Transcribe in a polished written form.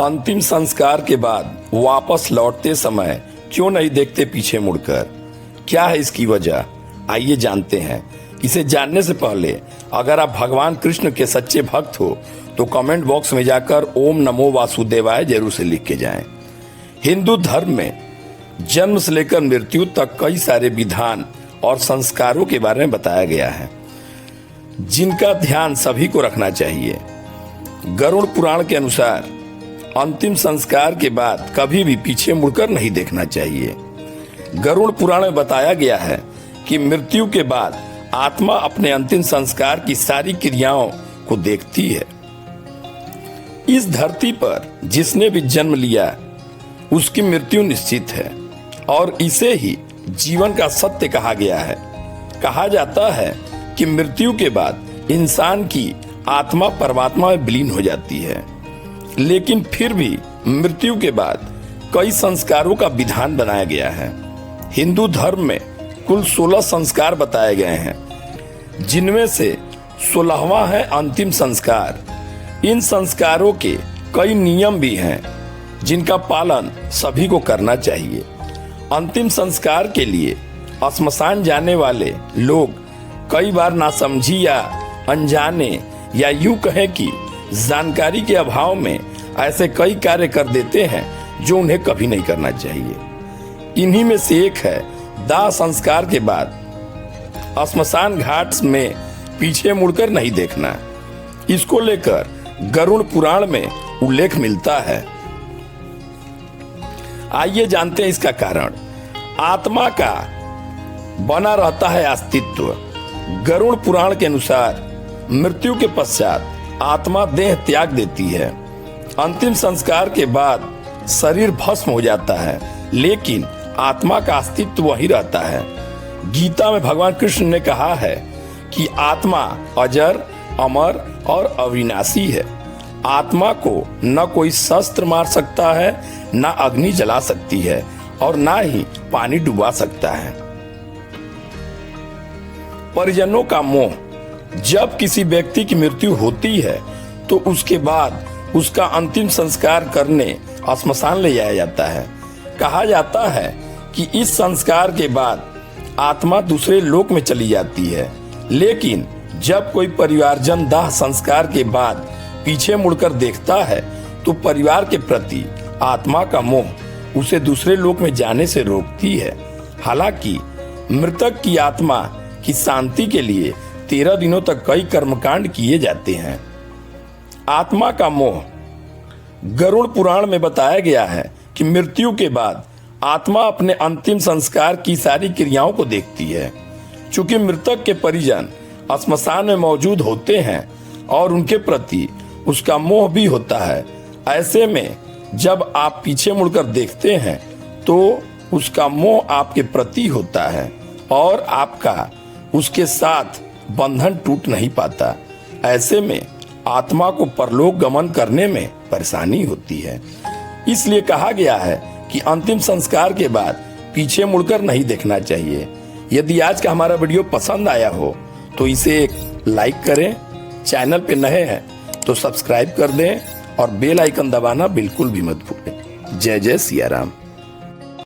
अंतिम संस्कार के बाद वापस लौटते समय क्यों नहीं देखते पीछे मुड़कर? क्या है इसकी वजह? आइए जानते हैं। इसे जानने से पहले अगर आप भगवान कृष्ण के सच्चे भक्त हो तो कमेंट बॉक्स में जाकर ओम नमो वासुदेवाय जरूर से लिख के जाएं। हिंदू धर्म में जन्म से लेकर मृत्यु तक कई सारे विधान और संस्कारों के बारे में बताया गया है, जिनका ध्यान सभी को रखना चाहिए। गरुड़ पुराण के अनुसार अंतिम संस्कार के बाद कभी भी पीछे मुड़कर नहीं देखना चाहिए। गरुड़ पुराण में बताया गया है कि मृत्यु के बाद आत्मा अपने अंतिम संस्कार की सारी क्रियाओं को देखती है। इस धरती पर जिसने भी जन्म लिया उसकी मृत्यु निश्चित है और इसे ही जीवन का सत्य कहा गया है। कहा जाता है कि मृत्यु के बाद इंसान की आत्मा परमात्मा में विलीन हो जाती है, लेकिन फिर भी मृत्यु के बाद कई संस्कारों का विधान बनाया गया है। हिंदू धर्म में कुल 16 संस्कार बताए गए हैं, जिनमें से 16वां है अंतिम संस्कार। इन संस्कारों के कई नियम भी हैं, जिनका पालन सभी को करना चाहिए। अंतिम संस्कार के लिए श्मशान जाने वाले लोग कई बार नासमझी या अनजाने या यूं कहें कि जानकारी के अभाव में ऐसे कई कार्य कर देते हैं जो उन्हें कभी नहीं करना चाहिए। इन्हीं में से एक है दाह संस्कार के बाद श्मशान घाट में पीछे मुड़कर नहीं देखना। इसको लेकर गरुड़ पुराण में उल्लेख मिलता है। आइए जानते हैं इसका कारण। आत्मा का बना रहता है अस्तित्व। गरुड़ पुराण के अनुसार मृत्यु के पश्चात आत्मा देह त्याग देती है। अंतिम संस्कार के बाद शरीर भस्म हो जाता है, लेकिन आत्मा का अस्तित्व वही रहता है। गीता में भगवान कृष्ण ने कहा है कि आत्मा अजर, अमर और अविनाशी है। आत्मा को न कोई शस्त्र मार सकता है, न अग्नि जला सकती है और न ही पानी डुबा सकता है। परिजनों का मोह। जब किसी व्यक्ति की मृत्यु होती है तो उसके बाद उसका अंतिम संस्कार करने श्मशान ले जाया जाता है। कहा जाता है कि इस संस्कार के बाद आत्मा दूसरे लोक में चली जाती है, लेकिन जब कोई परिवारजन दाह संस्कार के बाद पीछे मुड़कर देखता है तो परिवार के प्रति आत्मा का मोह उसे दूसरे लोक में जाने से रोकती है। हालांकि मृतक की आत्मा की शांति के लिए 13 दिनों तक कई कर्मकांड किए जाते हैं। आत्मा का मोह। गरुड़ पुराण में बताया गया है कि मृत्यु के बाद आत्मा अपने अंतिम संस्कार की सारी क्रियाओं को देखती है। चूंकि मृतक के परिजन श्मशान में मौजूद होते हैं और उनके प्रति उसका मोह भी होता है, ऐसे में जब आप पीछे मुड़कर देखते हैं तो उसका मोह आपके प्रति होता है और आपका उसके साथ बंधन टूट नहीं पाता। ऐसे में आत्मा को परलोक गमन करने में परेशानी होती है। इसलिए कहा गया है कि अंतिम संस्कार के बाद पीछे मुड़कर नहीं देखना चाहिए। यदि आज का हमारा वीडियो पसंद आया हो तो इसे एक लाइक करें, चैनल पे नए हैं तो सब्सक्राइब कर दें और बेल आइकन दबाना बिल्कुल भी मत भूलें। जय जय सिया राम।